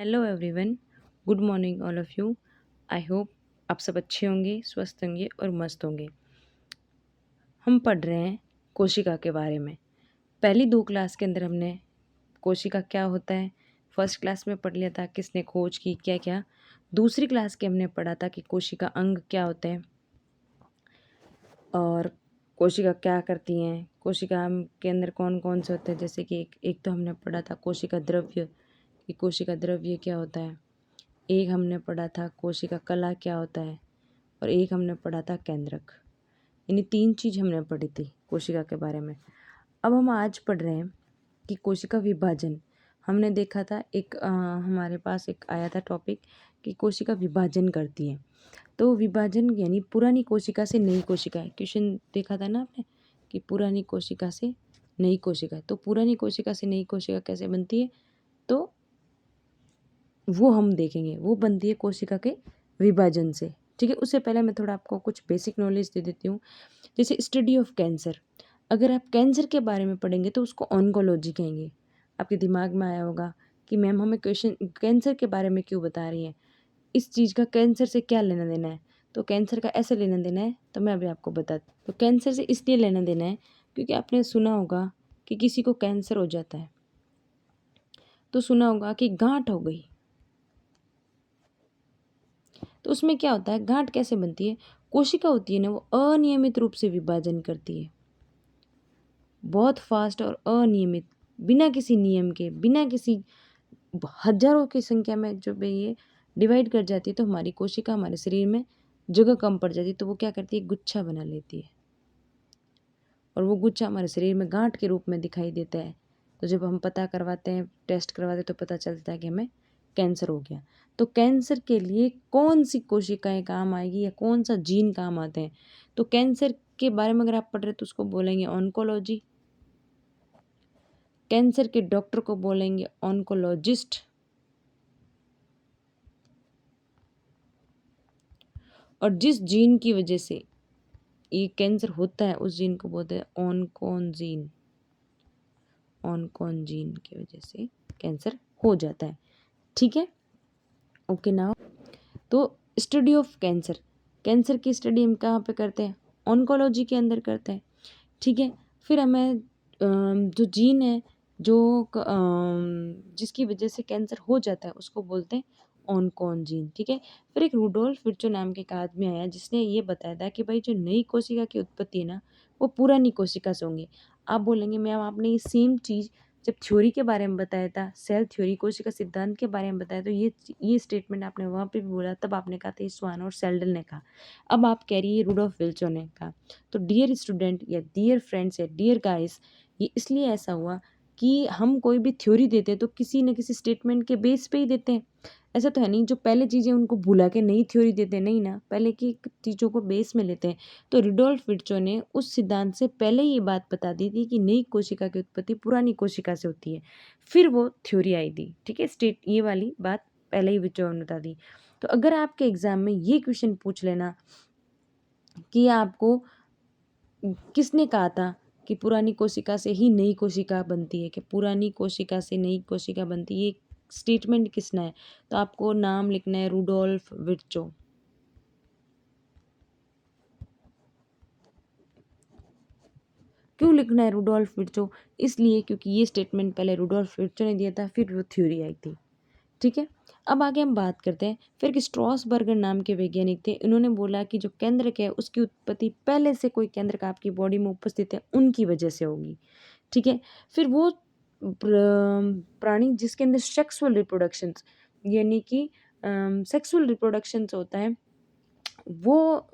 Hello everyone, good morning all of you. I hope आप सब अच्छे होंगे, स्वस्थ होंगे और मस्त होंगे। हम पढ़ रहे हैं कोशिका के बारे में। पहली 2 क्लास के अंदर हमने कोशिका क्या होता है, फर्स्ट क्लास में पढ़ लिया था, किसने खोज की, क्या-क्या। दूसरी क्लास के हमने पढ़ा था कि कोशिका अंग क्या होते हैं और कोशिका क्या करती हैं, कोशिका के अंदर कौन-कौन से होते हैं। जैसे कि एक तो हमने पढ़ा था कोशिका द्रव्य, कि कोशिका द्रव्य क्या होता है। एक हमने पढ़ा था कोशिका कला क्या होता है और एक हमने पढ़ा था केंद्रक। यानी 3 चीज़ हमने पढ़ी थी कोशिका के बारे में। अब हम आज पढ़ रहे हैं कि कोशिका विभाजन। हमने देखा था हमारे पास एक आया था टॉपिक कि कोशिका विभाजन करती है। तो विभाजन यानी पुरानी कोशिका से नई कोशिका, क्वेश्चन देखा था ना आपने कि पुरानी कोशिका से नई कोशिका। तो पुरानी कोशिका से नई कोशिका कैसे बनती है, तो वो हम देखेंगे। वो बनती है कोशिका के विभाजन से। ठीक है, उससे पहले मैं थोड़ा आपको कुछ बेसिक नॉलेज दे देती हूँ। जैसे स्टडी ऑफ कैंसर, अगर आप कैंसर के बारे में पढ़ेंगे तो उसको ऑन्कोलॉजी कहेंगे। आपके दिमाग में आया होगा कि मैम हमें क्वेश्चन कैंसर के बारे में क्यों बता रही हैं, इस चीज़ का कैंसर से क्या लेना देना है। तो कैंसर का ऐसे लेना देना है, तो मैं अभी आपको बताती हूँ। तो कैंसर से इसलिए लेना देना है क्योंकि आपने सुना होगा कि किसी को कैंसर हो जाता है तो सुना होगा कि गांठ हो गई। तो उसमें क्या होता है, गांठ कैसे बनती है, कोशिका होती है ना, वो अनियमित रूप से विभाजन करती है, बहुत फास्ट और अनियमित, बिना किसी नियम के, बिना किसी, हजारों की संख्या में जब ये डिवाइड कर जाती है तो हमारी कोशिका हमारे शरीर में जगह कम पड़ जाती है, तो वो क्या करती है, गुच्छा बना लेती है और वो गुच्छा हमारे शरीर में गांठ के रूप में दिखाई देता है। तो जब हम पता करवाते हैं, टेस्ट करवाते हैं, तो पता चलता है कि हमें कैंसर हो गया। तो कैंसर के लिए कौन सी कोशिकाएं काम आएगी या कौन सा जीन काम आते हैं, तो कैंसर के बारे में अगर आप पढ़ रहे हैं तो उसको बोलेंगे ऑन्कोलॉजी। कैंसर के डॉक्टर को बोलेंगे ऑन्कोलॉजिस्ट। और जिस जीन की वजह से ये कैंसर होता है उस जीन को बोलते हैं ऑन्कोन जीन। ऑन्कोन जीन की वजह से कैंसर हो जाता है। ठीक है, ओके नाउ। तो स्टडी ऑफ कैंसर, कैंसर की स्टडी हम कहाँ पे करते हैं, ऑन्कोलॉजी के अंदर करते हैं। ठीक है, फिर हमें जो जीन है जो जिसकी वजह से कैंसर हो जाता है उसको बोलते हैं ऑन्कोन जीन। ठीक है, फिर एक रुडोल्फ विर्चो नाम के एक आदमी आया जिसने ये बताया था कि भाई जो नई कोशिका की उत्पत्ति है ना, वो पुरानी कोशिका से होंगी। आप बोलेंगे मैम आपने ये सेम चीज़ जब थ्योरी के बारे में बताया था, सेल थ्योरी, कोशिका सिद्धांत के बारे में बताया, तो ये स्टेटमेंट आपने वहाँ पे भी बोला, तब आपने कहा था ये स्वान और सेल्डन ने कहा। अब आप कह रही है रुडोल्फ विल्चो ने कहा। तो डियर स्टूडेंट या डियर फ्रेंड्स या डियर गाइस, ये इसलिए ऐसा हुआ कि हम कोई भी थ्योरी देते हैं तो किसी न किसी स्टेटमेंट के बेस पे ही देते हैं। ऐसा तो है नहीं जो पहले चीज़ें उनको भुला के नई थ्योरी देते हैं, नहीं ना, पहले की चीज़ों को बेस में लेते हैं। तो रुडोल्फ विर्चो ने उस सिद्धांत से पहले ये बात बता दी थी कि नई कोशिका की उत्पत्ति पुरानी कोशिका से होती है, फिर वो थ्योरी आई थी। ठीक है, ये वाली बात पहले ही विर्चो ने बता दी। तो अगर आपके एग्जाम में ये क्वेश्चन पूछ लेना कि आपको किसने कहा था कि पुरानी कोशिका से ही नई कोशिका बनती है, कि पुरानी कोशिका से नई कोशिका बनती है, ये स्टेटमेंट किसने है, तो आपको नाम लिखना है रुडोल्फ विर्चो। क्यों लिखना है रुडोल्फ विर्चो, इसलिए क्योंकि ये स्टेटमेंट पहले रुडोल्फ विर्चो ने दिया था, फिर वो थ्योरी आई थी। ठीक है, अब आगे हम बात करते हैं फिर कि स्ट्रॉसबर्गर नाम के वैज्ञानिक थे, इन्होंने बोला कि जो केंद्रक है उसकी उत्पत्ति पहले से कोई केंद्रक आपकी बॉडी में उपस्थित है उनकी वजह से होगी। ठीक है, फिर वो प्राणी जिसके अंदर सेक्सुअल रिप्रोडक्शंस, यानी कि सेक्सुअल रिप्रोडक्शंस होता है, वो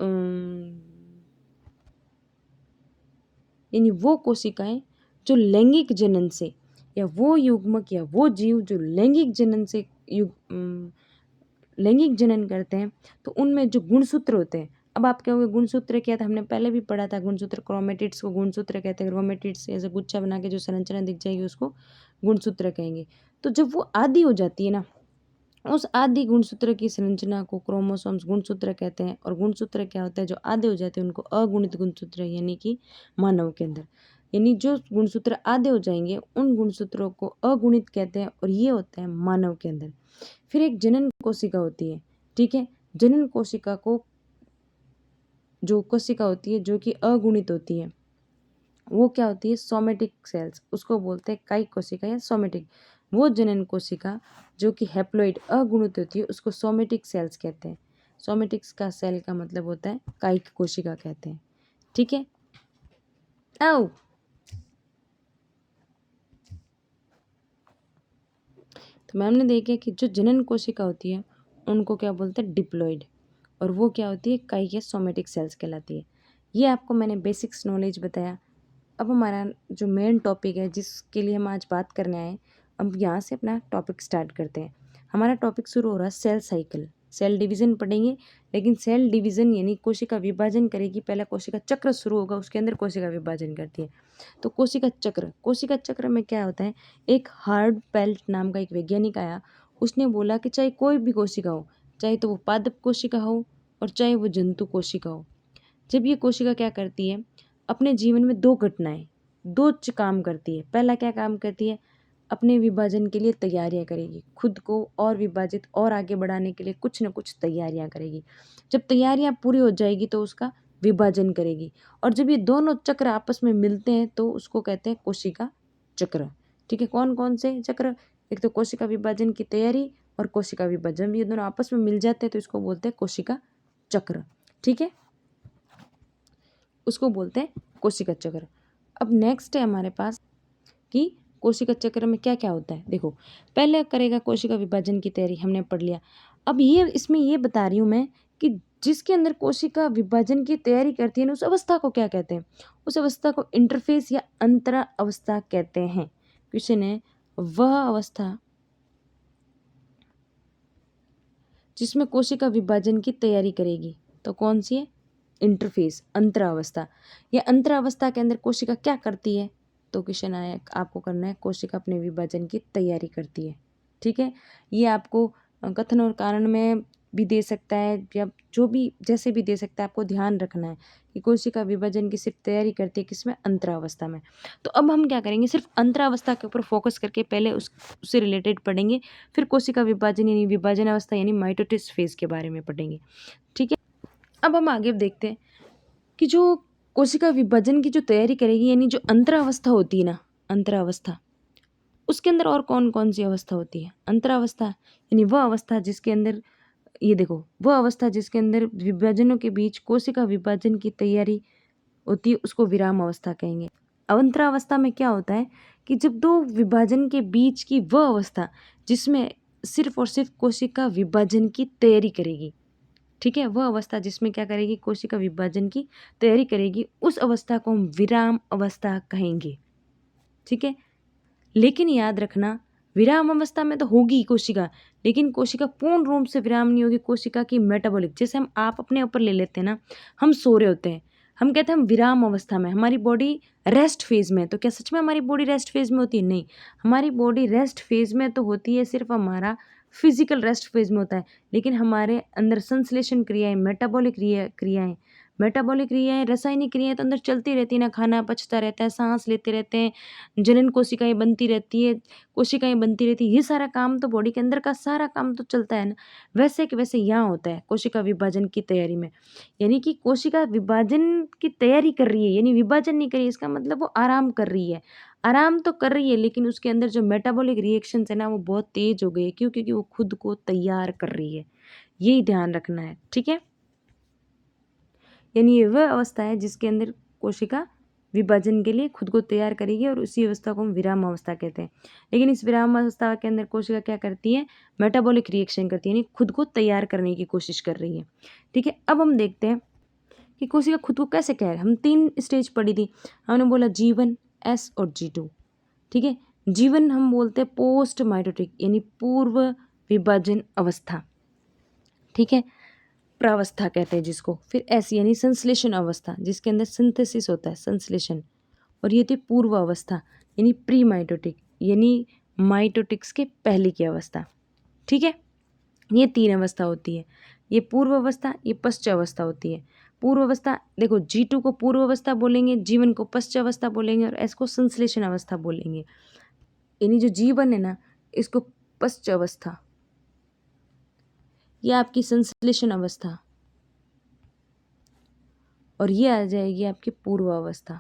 यानी वो कोशिकाएं जो लैंगिक जनन से, या वो युग्मक या वो जीव जो लैंगिक जनन से लैंगिक जनन करते हैं, तो उनमें जो गुणसूत्र होते हैं। अब आप कहोगे गुणसूत्र क्या था, हमने पहले भी पढ़ा था गुणसूत्र, क्रोमेटिड्स को गुणसूत्र कहते हैं। क्रोमेटिड्स ऐसे गुच्छा बना के जो संरचना दिख जाएगी उसको गुणसूत्र कहेंगे। तो जब वो आदि हो जाती है ना, उस आदि गुणसूत्र की संरचना को क्रोमोसोम्स गुणसूत्र कहते हैं। और गुणसूत्र क्या होता है, जो आधे हो जाते हैं उनको अगुणित गुणसूत्र, यानी कि मानव के अंदर। यानी जो गुणसूत्र आधे हो जाएंगे उन गुणसूत्रों को अगुणित कहते हैं, और ये होता है मानव के अंदर। फिर एक जनन कोशिका होती है, ठीक है। जनन कोशिका को, जो कोशिका होती है जो कि अगुणित होती है, वो क्या होती है, सोमेटिक सेल्स, उसको बोलते हैं कायिक कोशिका या सोमेटिक। वो जनन कोशिका जो कि हैप्लॉइड अगुणित होती है उसको सोमेटिक सेल्स कहते हैं। सोमेटिक्स का सेल का मतलब होता है कायिक कोशिका कहते हैं, ठीक है। आओ, तो मैम ने देखा कि जो जनन कोशिका होती है उनको क्या बोलते हैं, डिप्लॉइड, और वो क्या होती है, कायिक या सोमेटिक सेल्स कहलाती है। ये आपको मैंने बेसिक्स नॉलेज बताया। अब हमारा जो मेन टॉपिक है जिसके लिए हम आज बात करने आए, अब यहाँ से अपना टॉपिक स्टार्ट करते हैं। हमारा टॉपिक शुरू हो रहा है सेल साइकिल। सेल डिवीज़न पढ़ेंगे, लेकिन सेल डिवीज़न यानी कोशिका विभाजन करेगी। पहला कोशिका चक्र शुरू होगा, उसके अंदर कोशिका विभाजन करती है। तो कोशिका चक्र में क्या होता है, एक हार्ड पेल्ट नाम का एक वैज्ञानिक आया, उसने बोला कि चाहे कोई भी कोशिका हो, चाहे तो वो पादप कोशिका हो और चाहे वो जंतु कोशिका हो, जब ये कोशिका क्या करती है, अपने जीवन में दो काम करती है। पहला क्या काम करती है, अपने विभाजन के लिए तैयारियां करेगी, खुद को और विभाजित और आगे बढ़ाने के लिए कुछ न कुछ तैयारियां करेगी। जब तैयारियां पूरी हो जाएगी तो उसका विभाजन करेगी, और जब ये दोनों चक्र आपस में मिलते हैं तो उसको कहते हैं कोशिका चक्र, ठीक है। कौन कौन से चक्र, एक तो कोशिका विभाजन की तैयारी और कोशिका विभाजन, ये दोनों आपस में मिल जाते हैं तो इसको बोलते हैं कोशिका चक्र, ठीक है। उसको बोलते हैं कोशिका चक्र। अब नेक्स्ट है हमारे पास कि कोशिका चक्र में क्या क्या होता है। देखो, पहले करेगा कोशिका विभाजन की तैयारी, हमने पढ़ लिया। अब ये इसमें ये बता रही हूँ मैं कि जिसके अंदर कोशिका विभाजन की तैयारी करती है ना, उस अवस्था को क्या कहते हैं, उस अवस्था को इंटरफेस या अंतरा अवस्था कहते हैं। क्वेश्चन है, वह अवस्था जिसमें कोशिका विभाजन की तैयारी करेगी, तो कौन सी है, इंटरफेस, अंतरावस्था। या अंतरावस्था के अंदर कोशिका क्या करती है, तो क्वेश्चन आया आपको करना है, कोशिका अपने विभाजन की तैयारी करती है, ठीक है। ये आपको कथन और कारण में भी दे सकता है, या जो भी जैसे भी दे सकता है, आपको ध्यान रखना है कि कोशिका विभाजन की सिर्फ तैयारी करती है किसमें, अंतरावस्था में। तो अब हम क्या करेंगे, सिर्फ अंतरावस्था के ऊपर फोकस करके पहले उससे रिलेटेड पढ़ेंगे, फिर कोशिका विभाजन यानी विभाजन अवस्था यानी माइटोसिस फेज के बारे में पढ़ेंगे, ठीक है। अब हम आगे देखते हैं कि जो कोशिका विभाजन की जो तैयारी करेगी, यानी जो अंतरावस्था होती है ना, अंतरावस्था, उसके अंदर और कौन कौन सी अवस्था होती है। अंतरावस्था यानी वह अवस्था जिसके अंदर, ये देखो, वह अवस्था जिसके अंदर विभाजनों के बीच कोशिका विभाजन की तैयारी होती है उसको विराम अवस्था कहेंगे। अंतरावस्था में क्या होता है कि जब दो विभाजन के बीच की वह अवस्था जिसमें सिर्फ और सिर्फ कोशिका विभाजन की तैयारी करेगी, ठीक है, वह अवस्था जिसमें क्या करेगी, कोशिका विभाजन की तैयारी करेगी, उस अवस्था को हम विराम अवस्था कहेंगे, ठीक है। लेकिन याद रखना, विराम अवस्था में तो होगी कोशिका, लेकिन कोशिका पूर्ण रूप से विराम नहीं होगी। कोशिका की मेटाबॉलिक, जैसे हम आप अपने ऊपर ले लेते हैं ना, हम सो रहे होते हैं, हम कहते हैं हम विराम अवस्था में, हमारी बॉडी रेस्ट फेज में। तो क्या सच में हमारी बॉडी रेस्ट फेज में होती है? नहीं, हमारी बॉडी रेस्ट फेज में तो होती है, सिर्फ हमारा फिजिकल रेस्ट फेज में होता है, लेकिन हमारे अंदर संश्लेषण क्रियाएं, मेटाबॉलिक क्रियाएं, रासायनिक क्रियाएं तो अंदर चलती रहती है ना, खाना पचता रहता है, सांस लेते रहते हैं, जनन कोशिकाएं बनती रहती है, कोशिकाएं बनती रहती है, ये सारा काम तो बॉडी के अंदर का सारा काम तो चलता है ना। वैसे कि वैसे यहाँ होता है कोशिका विभाजन की तैयारी में, यानी कि कोशिका विभाजन की तैयारी कर रही है, यानी विभाजन नहीं कर रही है, इसका मतलब वो आराम कर रही है। आराम तो कर रही है, लेकिन उसके अंदर जो मेटाबॉलिक रिएक्शन है ना, वो बहुत तेज हो गई है। क्यों? क्योंकि वो खुद को तैयार कर रही है। यही ध्यान रखना है, ठीक है। यानी ये वह अवस्था है जिसके अंदर कोशिका विभाजन के लिए खुद को तैयार करेगी, और उसी अवस्था को हम विराम अवस्था कहते हैं। लेकिन इस विराम अवस्था के अंदर कोशिका क्या करती है, मेटाबॉलिक रिएक्शन करती है, यानी खुद को तैयार करने की कोशिश कर रही है, ठीक है। अब हम देखते हैं कि कोशिका खुद को कैसे कह रही है। हम 3 स्टेज पढ़ी थी, हमने बोला G1, S और G2, ठीक है। G1 हम बोलते हैं पोस्ट माइटोटिक यानी पूर्व विभाजन अवस्था, ठीक है, प्रावस्था कहते हैं जिसको। फिर S यानी संश्लेषण अवस्था, जिसके अंदर सिंथेसिस होता है, संश्लेषण। और ये थी पूर्व अवस्था यानी प्री माइटोटिक, यानी माइटोटिक्स के पहले की अवस्था, ठीक है। ये 3 अवस्था होती है, ये पूर्व अवस्था, ये पश्चावस्था होती है। पूर्व अवस्था, देखो G2 को पूर्व अवस्था बोलेंगे, जीवन को पश्च अवस्था बोलेंगे और S को संश्लेषण अवस्था बोलेंगे। यानी जो जीवन है ना, इसको पश्च अवस्था, ये आपकी संश्लेषण अवस्था, और ये आ जाएगी आपकी पूर्व अवस्था।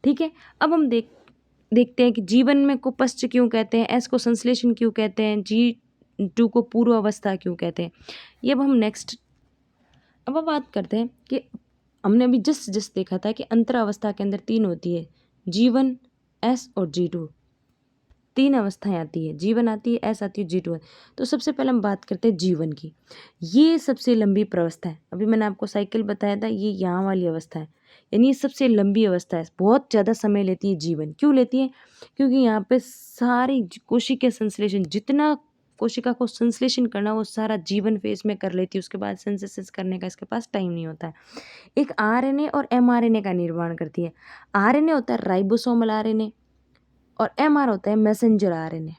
ठीक है, अब हम देखते हैं कि जीवन में को पश्च क्यों कहते हैं, एस को संश्लेषण क्यों कहते हैं, G2 को पूर्व अवस्था क्यों कहते हैं। ये अब हम नेक्स्ट, अब हम बात करते हैं कि हमने अभी जस्ट देखा था कि अंतरावस्था के अंदर 3 होती है, G1, S और G2, 3 अवस्थाएं आती है, G1 आती है, S आती है, G2 है। तो सबसे पहले हम बात करते हैं जीवन की। ये सबसे लंबी प्रवस्था है, अभी मैंने आपको साइकिल बताया था, ये यहाँ वाली अवस्था है, यानी ये सबसे लंबी अवस्था है, बहुत ज़्यादा समय लेती है जीवन। क्यों लेती है? क्योंकि यहाँ पे सारी कोशिका संश्लेषण, जितना कोशिका को संश्लेषण करना वो सारा जीवन फेज में कर लेती है, उसके बाद सिंथेसिस करने का इसके पास टाइम नहीं होता है। एक आरएनए और एमआरएनए का निर्माण करती है। आरएनए होता है राइबोसोमल आरएनए और एमआर होता है मैसेंजर आरएनए।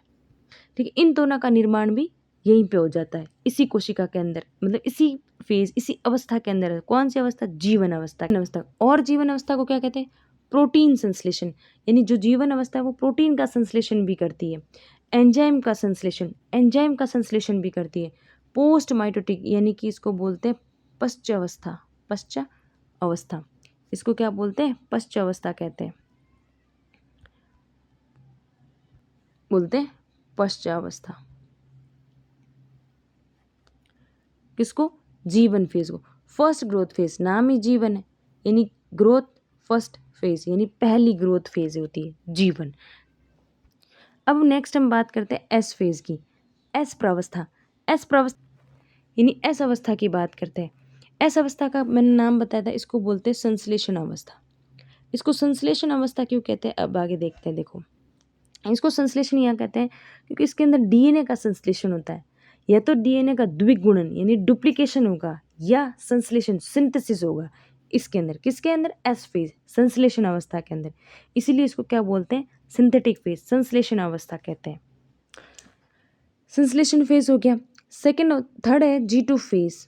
ठीक है, इन दोनों का निर्माण भी यहीं पे हो जाता है, इसी कोशिका के अंदर, मतलब इसी फेज, इसी अवस्था के अंदर। कौन सी अवस्था? जीवन अवस्था। और जीवन अवस्था को क्या कहते हैं? प्रोटीन संश्लेषण, यानी जो जीवन अवस्था है वो प्रोटीन का संश्लेषण भी करती है, एंजाइम का संश्लेषण भी करती है। पोस्ट माइटोटिक, यानी कि इसको बोलते हैं पश्च अवस्था, इसको क्या बोलते हैं? पश्च अवस्था कहते हैं, बोलते हैं पश्चावस्था। किसको? जीवन फेज को। फर्स्ट ग्रोथ फेज, नाम ही जीवन है, यानी ग्रोथ फर्स्ट फेज, यानी पहली ग्रोथ फेज होती है जीवन। अब नेक्स्ट हम बात करते हैं एस फेज की, एस प्रावस्था। यानी एस अवस्था की बात करते हैं। एस अवस्था का मैंने नाम बताया था, इसको बोलते हैं संश्लेषण अवस्था। इसको संश्लेषण अवस्था क्यों कहते हैं, अब आगे देखते हैं। देखो, इसको संश्लेषण यहाँ कहते हैं क्योंकि इसके अंदर डीएनए का संश्लेषण होता है, या तो डीएनए का द्विगुणन यानी डुप्लीकेशन होगा, या संश्लेषण सिंथेसिस होगा इसके अंदर। किसके अंदर? एस फेज, संश्लेषण अवस्था के अंदर। इसीलिए इसको क्या बोलते हैं? सिंथेटिक फेज, संश्लेषण अवस्था कहते हैं। संश्लेषण फेज हो गया। थर्ड है G2 फेज।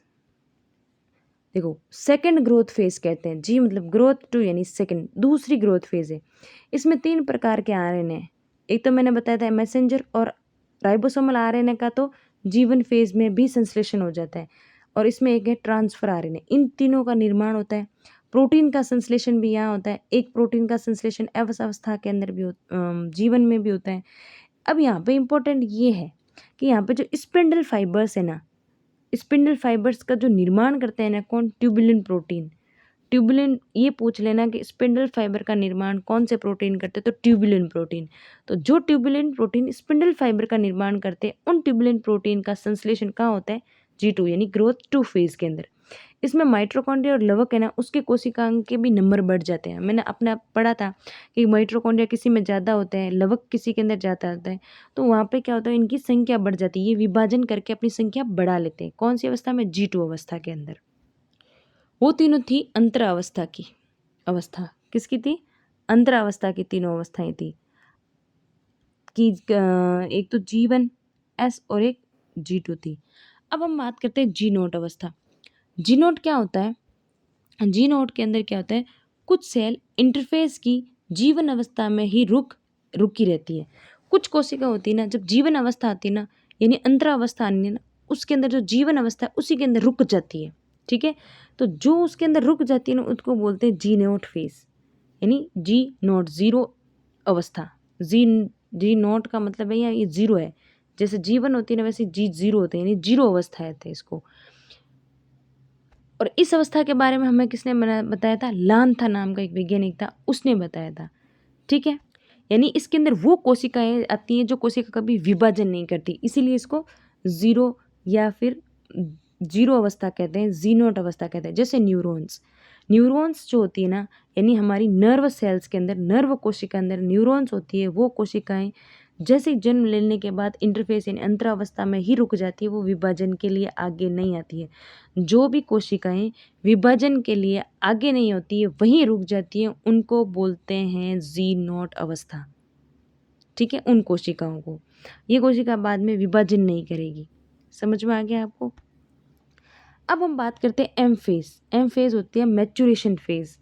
देखो, सेकंड ग्रोथ फेज कहते हैं, जी मतलब ग्रोथ, टू यानी सेकंड, दूसरी ग्रोथ फेज है। इसमें 3 प्रकार के आरएनए हैं। एक तो मैंने बताया था मैसेंजर और राइबोसोमल आरएनए का तो जीवन फेज में भी संश्लेषण हो जाता है, और इसमें एक है ट्रांसफर आरएनए। इन तीनों का निर्माण होता है। प्रोटीन का संश्लेषण भी यहाँ होता है। एक प्रोटीन का संश्लेषण एस अवस्था के अंदर भी जीवन में भी होता है। अब यहाँ पे इम्पोर्टेंट ये है कि यहाँ पे जो स्पिंडल फाइबर्स है ना, स्पिंडल फाइबर्स का जो निर्माण करते हैं ना कौन? Tubulin protein. ट्यूबुलिन, ये पूछ लेना कि स्पिंडल फाइबर का निर्माण कौन से प्रोटीन करते हैं, तो ट्यूबुलिन प्रोटीन। तो जो ट्यूबुलिन प्रोटीन स्पिंडल फाइबर का निर्माण करते हैं, उन ट्यूबुलिन प्रोटीन का संश्लेषण कहाँ होता है? G2 यानी ग्रोथ 2 फेज के अंदर। इसमें माइटोकॉन्ड्रिया और लवक है ना, उसके कोशिकांग के भी नंबर बढ़ जाते हैं। मैंने अपने आप पढ़ा था कि माइटोकॉन्ड्रिया किसी में ज़्यादा होते हैं, लवक किसी के अंदर ज़्यादा होता है, तो वहाँ पे क्या होता है, इनकी संख्या बढ़ जाती है, ये विभाजन करके अपनी संख्या बढ़ा लेते हैं। कौन सी अवस्था में? G2 अवस्था के अंदर। वो तीनों थी अंतरावस्था की अवस्था। किसकी थी? अंतरावस्था की तीनों अवस्थाएं थी कि एक तो G1, S और एक G2 थी। अब हम बात करते हैं G0 अवस्था। G0 क्या होता है? G0 के अंदर क्या होता है? कुछ सेल इंटरफेस की जीवन अवस्था में ही रुकी रहती है। कुछ कोशिका होती है ना, जब जीवन अवस्था आती है ना, यानी अंतरावस्था आनी है ना, उसके अंदर जो जीवन अवस्था है उसी के अंदर रुक जाती है। ठीक है, तो जो उसके अंदर रुक जाती है ना, उसको बोलते हैं G0 फेज, यानी G0 जीरो अवस्था। G0 का मतलब है यहाँ ये जीरो है, जैसे जीवन होती है ना वैसे G0 होते हैं, यानी जीरो अवस्था है इसको। और इस अवस्था के बारे में हमें किसने बताया था? लांथा नाम का एक वैज्ञानिक था, उसने बताया था। ठीक है, यानी इसके अंदर वो कोशिकाएं आती हैं जो कोशिका कभी विभाजन नहीं करती, इसीलिए इसको जीरो या फिर जीरो अवस्था कहते हैं, G0 अवस्था कहते हैं। जैसे न्यूरॉन्स जो होती है ना, यानी हमारी नर्व सेल्स के अंदर, नर्व कोशिका अंदर न्यूरॉन्स होती है, वो कोशिकाएं जैसे जन्म लेने के बाद इंटरफेस यानी अंतरावस्था में ही रुक जाती है, वो विभाजन के लिए आगे नहीं आती है। जो भी कोशिकाएं विभाजन के लिए आगे नहीं होती है, वहीं रुक जाती है, उनको बोलते हैं G0 अवस्था। ठीक है, उन कोशिकाओं को, ये कोशिका बाद में विभाजन नहीं करेगी। समझ में आ गया आपको? अब हम बात करते हैं एम फेज। एम फेज होती है मैच्योरेशन फेज,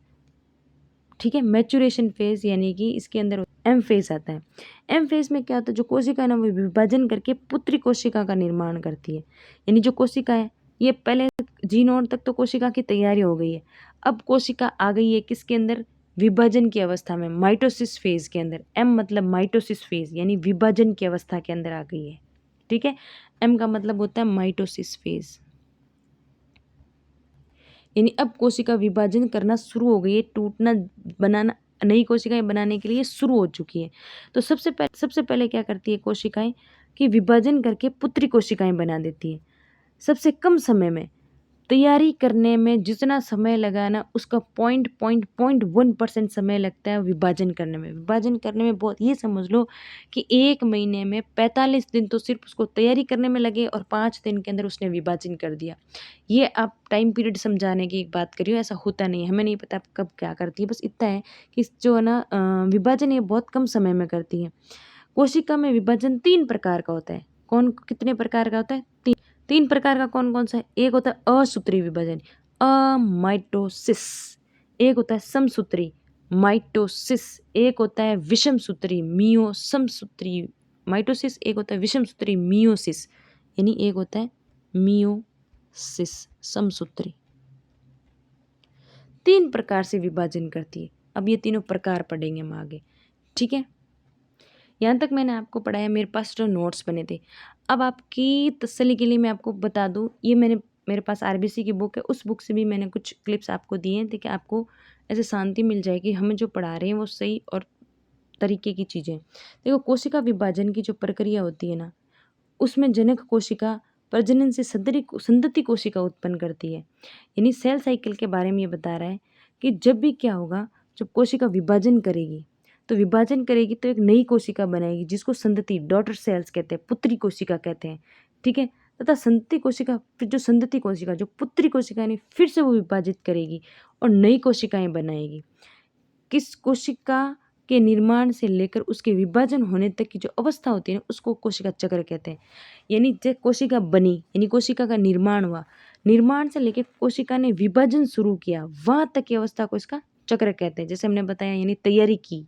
ठीक है। मैच्योरेशन फेज यानी कि इसके अंदर एम फेज आता है। एम फेज में क्या होता है, जो कोशिका है ना वो विभाजन करके पुत्री कोशिका का निर्माण करती है। यानी जो कोशिका है ये पहले जीनोड तक तो कोशिका की तैयारी हो गई है, अब कोशिका आ गई है किसके अंदर, विभाजन की अवस्था में, माइटोसिस फेज के अंदर। एम मतलब माइटोसिस फेज यानी विभाजन की अवस्था के अंदर आ गई है, ठीक है। एम का मतलब होता है माइटोसिस फेज, यानी अब कोशिका विभाजन करना शुरू हो गई है, टूटना बनाना नई कोशिकाएं बनाने के लिए शुरू हो चुकी है। तो सबसे पहले क्या करती है कोशिकाएं कि विभाजन करके पुत्री कोशिकाएं बना देती है। सबसे कम समय में तैयारी करने में जितना समय लगा ना उसका 0.1% समय लगता है विभाजन करने में। विभाजन करने में बहुत, ये समझ लो कि 1 महीने में 45 दिन तो सिर्फ उसको तैयारी करने में लगे और 5 दिन के अंदर उसने विभाजन कर दिया। ये आप टाइम पीरियड समझाने की एक बात करियो, ऐसा होता नहीं है। हमें नहीं पता कब क्या करती है, बस इतना है कि जो है ना विभाजन ये बहुत कम समय में करती है। कोशिका में विभाजन 3 प्रकार का होता है। कौन कितने प्रकार का होता है? 3 प्रकार का। कौन कौन सा है? एक होता है असूत्री विभाजन, अमाइटोसिस। एक होता है समसूत्री, माइटोसिस। एक होता है विषम सूत्री, मियोसमसूत्री। माइटोसिस एक होता है विषम सूत्री, मियोसिस, यानी एक होता है मियोसिस, समसूत्री। 3 प्रकार से विभाजन करती है। अब ये तीनों प्रकार पढ़ेंगे हम आगे, ठीक है। यहाँ तक मैंने आपको पढ़ाया, मेरे पास जो नोट्स बने थे। अब आपकी तसल्ली के लिए मैं आपको बता दूँ, ये मेरे पास आरबीसी की बुक है, उस बुक से भी मैंने कुछ क्लिप्स आपको दिए हैं ताकि आपको ऐसे शांति मिल जाएगी, हमें जो पढ़ा रहे हैं वो सही और तरीके की चीज़ें। देखो, कोशिका विभाजन की जो प्रक्रिया होती है ना, उसमें जनक कोशिका प्रजनन से संतति कोशिका उत्पन्न करती है। यानी सेल साइकिल के बारे में ये बता रहा है कि जब भी क्या होगा, जब कोशिका विभाजन करेगी तो एक नई कोशिका बनाएगी जिसको संतति, डॉटर सेल्स कहते हैं, पुत्री कोशिका कहते हैं, ठीक है। तथा संतति कोशिका, फिर जो संतति कोशिका, जो पुत्री कोशिका यानी फिर से वो विभाजित करेगी और नई कोशिकाएं बनाएगी। किस कोशिका के निर्माण से लेकर उसके विभाजन होने तक की जो अवस्था होती है ना, उसको कोशिका चक्र कहते हैं। यानी जब कोशिका बनी यानी कोशिका का निर्माण हुआ, निर्माण से लेकर कोशिका ने विभाजन शुरू किया, वहाँ तक की अवस्था को इसका चक्र कहते हैं। जैसे हमने बताया, यानी तैयारी की,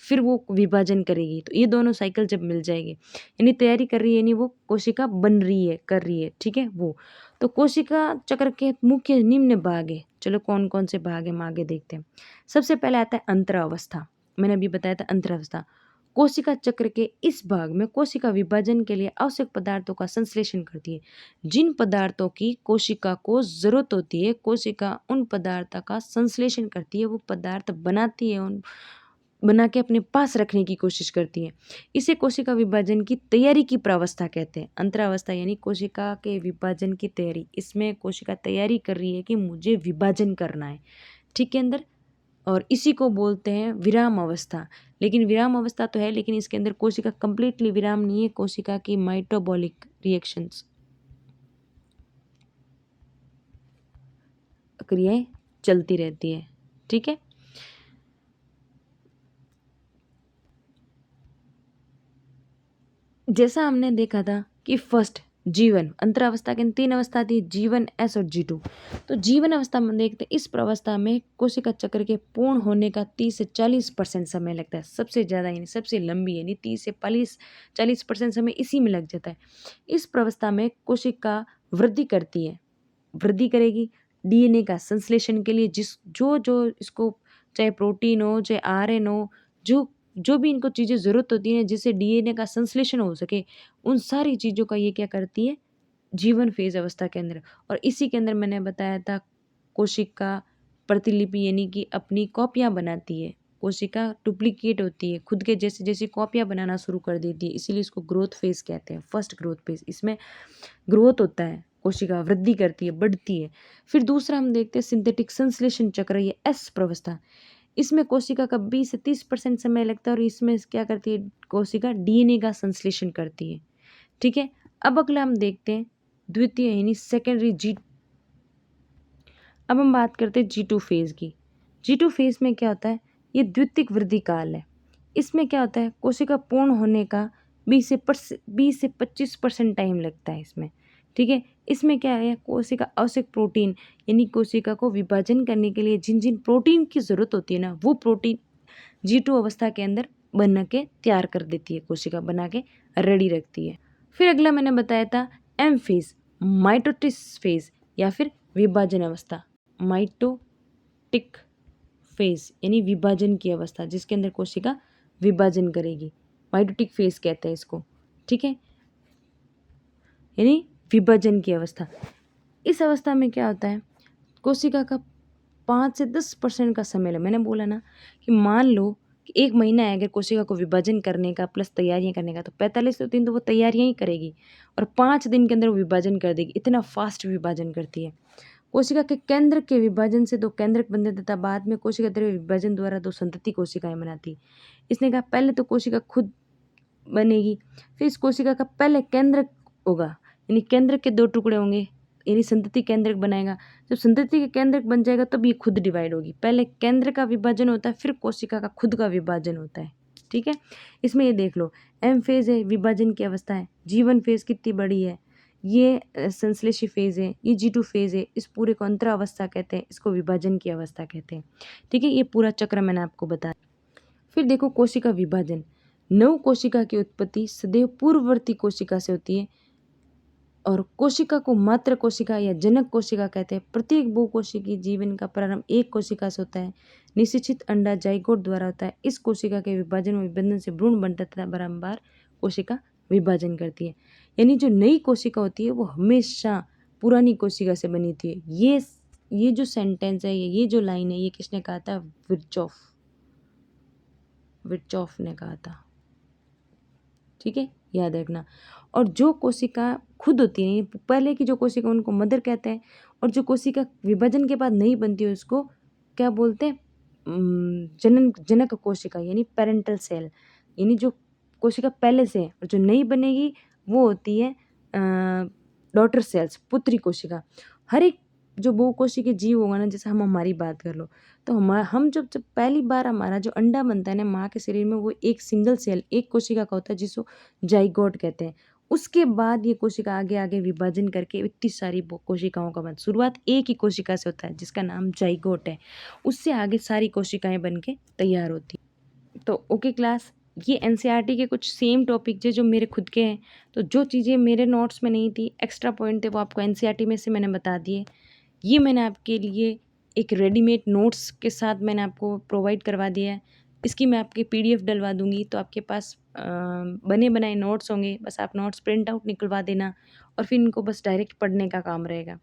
फिर वो विभाजन करेगी, तो ये दोनों साइकिल जब मिल जाएगी, यानी तैयारी कर रही है यानी वो कोशिका बन रही है, कर रही है, ठीक है। वो तो कोशिका चक्र के मुख्य निम्न भाग है। चलो कौन कौन से भाग है हम आगे देखते हैं। सबसे पहले आता है अंतरावस्था। मैंने अभी बताया था अंतरावस्था। कोशिका चक्र के इस भाग में कोशिका विभाजन के लिए आवश्यक पदार्थों का संश्लेषण करती है। जिन पदार्थों की कोशिका को जरूरत होती है, कोशिका उन पदार्थों का संश्लेषण करती है, वो पदार्थ बनाती है, उन बना के अपने पास रखने की कोशिश करती है। इसे कोशिका विभाजन की तैयारी की प्रावस्था कहते हैं। अंतरावस्था यानी कोशिका के विभाजन की तैयारी। इसमें कोशिका तैयारी कर रही है कि मुझे विभाजन करना है, ठीक है, अंदर, और इसी को बोलते हैं विराम अवस्था। लेकिन विराम अवस्था तो है, लेकिन इसके अंदर कोशिका कंप्लीटली विराम नहीं है। कोशिका की माइटोबॉलिक रिएक्शंस, क्रियाएं चलती रहती है, ठीक है। जैसा हमने देखा था कि फर्स्ट जीवन, अंतरावस्था की 3 अवस्था थी, जीवन, एस और G2। तो जीवन अवस्था में देखते हैं, इस प्रवस्था में कोशिका चक्र के पूर्ण होने का 30 से 40% समय लगता है। सबसे ज़्यादा यानी सबसे लंबी, यानी 30 से 40% समय इसी में लग जाता है। इस प्रवस्था में कोशिका वृद्धि करती है, वृद्धि करेगी डीएनए का संश्लेषण के लिए, जो इसको, चाहे प्रोटीन हो, चाहे आरएन हो, जो भी इनको चीज़ें ज़रूरत होती हैं जिससे डीएनए का संश्लेषण हो सके, उन सारी चीज़ों का ये क्या करती है, जीवन फेज अवस्था के अंदर। और इसी के अंदर मैंने बताया था कोशिका प्रतिलिपि यानी कि अपनी कॉपियाँ बनाती है। कोशिका डुप्लीकेट होती है, खुद के जैसे जैसी कॉपियाँ बनाना शुरू कर देती है, इसीलिए इसको ग्रोथ फेज कहते हैं। फर्स्ट ग्रोथ फेज, इसमें ग्रोथ होता है, कोशिका वृद्धि करती है, बढ़ती है। फिर दूसरा हम देखते हैं सिंथेटिक संश्लेषण चक्र, ये एस प्रवस्था। इसमें कोशिका का 20 से 30% समय लगता है और इसमें क्या करती है कोशिका, डीएनए का संश्लेषण करती है, ठीक है। अब अगला हम देखते हैं द्वितीय यानी सेकेंडरी जी। अब हम बात करते हैं G2 फेज की। G2 फेज में क्या होता है, ये द्वितीयक वृद्धि काल है। इसमें क्या होता है, कोशिका पूर्ण होने का 20 से 25% टाइम लगता है इसमें, ठीक है। इसमें क्या है, कोशिका आवश्यक प्रोटीन यानी कोशिका को विभाजन करने के लिए जिन जिन प्रोटीन की ज़रूरत होती है ना, वो प्रोटीन G2 अवस्था के अंदर बना के तैयार कर देती है, कोशिका बना के रेडी रखती है। फिर अगला मैंने बताया था एम फेज, माइटोटिस फेज या फिर विभाजन अवस्था, माइटोटिक फेज यानी विभाजन की अवस्था जिसके अंदर कोशिका विभाजन करेगी, माइटोटिक फेज कहते हैं इसको, ठीक है, यानी विभाजन की अवस्था। इस अवस्था में क्या होता है, कोशिका का 5 से 10% का समय मैंने बोला ना कि मान लो कि 1 महीना है अगर कोशिका को विभाजन करने का प्लस तैयारियां करने का, तो 45 दिन तो वो तैयारियां ही करेगी और 5 दिन के अंदर वो विभाजन कर देगी। इतना फास्ट विभाजन करती है। कोशिका के केंद्र के विभाजन से 2 केंद्रक बनते तथा बाद में कोशिका द्रव्य विभाजन द्वारा 2 संतति कोशिकाएं बनाती। इसने कहा पहले तो कोशिका खुद बनेगी, फिर इस कोशिका का पहले केंद्रक होगा, यानी केंद्र के 2 टुकड़े होंगे, यानी संतति केंद्रक बनाएगा। जब संतति के केंद्रक बन जाएगा तब ये खुद डिवाइड होगी। पहले केंद्र का विभाजन होता है, फिर कोशिका का खुद का विभाजन होता है, ठीक है। इसमें ये देख लो, एम फेज है, विभाजन की अवस्था है, G1 फेज कितनी बड़ी है, ये संश्लेषी फेज है, ये G2 फेज है, इस पूरे को अंतरा अवस्था कहते हैं, इसको विभाजन की अवस्था कहते हैं, ठीक है। ये पूरा चक्र मैंने आपको बताया। फिर देखो कोशिका विभाजन, नव कोशिका की उत्पत्ति सदैव पूर्ववर्ती कोशिका से होती है और कोशिका को मात्र कोशिका या जनक कोशिका कहते हैं। प्रत्येक बहुकोशिकीय जीवन का प्रारंभ एक कोशिका से होता है। निषेचित अंडा जाइगोट द्वारा होता है। इस कोशिका के विभाजन और विभेदन से भ्रूण बनता तथा बारंबार कोशिका विभाजन करती है। यानी जो नई कोशिका होती है वो हमेशा पुरानी कोशिका से बनी थी। ये जो सेंटेंस है, ये जो लाइन है, ये किसने कहा था, विर्चॉफ ने कहा था, ठीक है, याद रखना। और जो कोशिका खुद होती है, पहले की जो कोशिका उनको मदर कहते हैं, और जो कोशिका विभाजन के बाद नहीं बनती है उसको क्या बोलते हैं, जनक कोशिका यानी पेरेंटल सेल, यानी जो कोशिका पहले से है और जो नहीं बनेगी वो होती है डॉटर सेल्स, पुत्री कोशिका। हर एक जो बहुकोशिकीय जीव होगा ना, जैसे हम हमारी बात कर लो, तो हम जब पहली बार हमारा जो अंडा बनता है ना माँ के शरीर में, वो एक सिंगल सेल, एक कोशिका का होता है जिसको जाइगोट कहते हैं। उसके बाद ये कोशिका आगे आगे विभाजन करके इतनी सारी कोशिकाओं का बन, शुरुआत एक ही कोशिका से होता है जिसका नाम जाइगोट है, उससे आगे सारी कोशिकाएं बन के तैयार होती। तो ओके क्लास, ये एनसीईआरटी के कुछ सेम टॉपिक जो मेरे खुद के हैं, तो जो चीज़ें मेरे नोट्स में नहीं थी, एक्स्ट्रा पॉइंट थे, वो आपको एनसीईआरटी में से मैंने बता दिए। ये मैंने आपके लिए एक रेडीमेड नोट्स के साथ मैंने आपको प्रोवाइड करवा दिया है। इसकी मैं आपकी PDF डलवा दूँगी, तो आपके पास बने बनाए नोट्स होंगे, बस आप नोट्स प्रिंट आउट निकलवा देना और फिर इनको बस डायरेक्ट पढ़ने का काम रहेगा।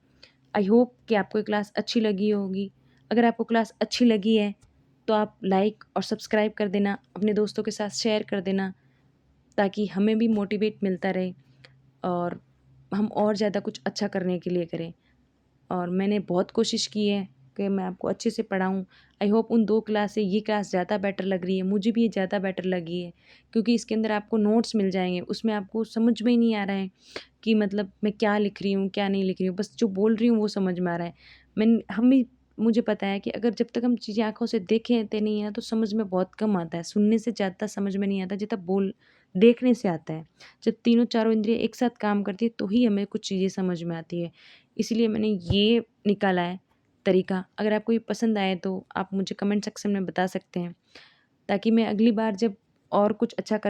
आई होप कि आपको ये क्लास अच्छी लगी होगी। अगर आपको क्लास अच्छी लगी है तो आप लाइक और सब्सक्राइब कर देना, अपने दोस्तों के साथ शेयर कर देना, ताकि हमें भी मोटिवेट मिलता रहे और हम और ज़्यादा कुछ अच्छा करने के लिए करें। और मैंने बहुत कोशिश की है कि मैं आपको अच्छे से पढ़ाऊँ। आई होप उन 2 क्लास से ये क्लास ज़्यादा बेटर लग रही है, मुझे भी ये ज़्यादा बेटर लगी है, क्योंकि इसके अंदर आपको नोट्स मिल जाएंगे, उसमें आपको समझ में ही नहीं आ रहा है कि मतलब मैं क्या लिख रही हूँ क्या नहीं लिख रही हूँ, बस जो बोल रही हूँ वो समझ में आ रहा है। मुझे पता है कि अगर जब तक हम चीज़ें आँखों से देखें नहीं है तो समझ में बहुत कम आता है, सुनने से ज़्यादा समझ में नहीं आता जितना देखने से आता है। जब तीनों चारों इंद्रियाँ एक साथ काम करती है तो ही हमें कुछ चीज़ें समझ में आती है। इसलिए मैंने ये निकाला है तरीका। अगर आपको ये पसंद आए तो आप मुझे कमेंट सेक्शन में बता सकते हैं, ताकि मैं अगली बार जब और कुछ अच्छा कर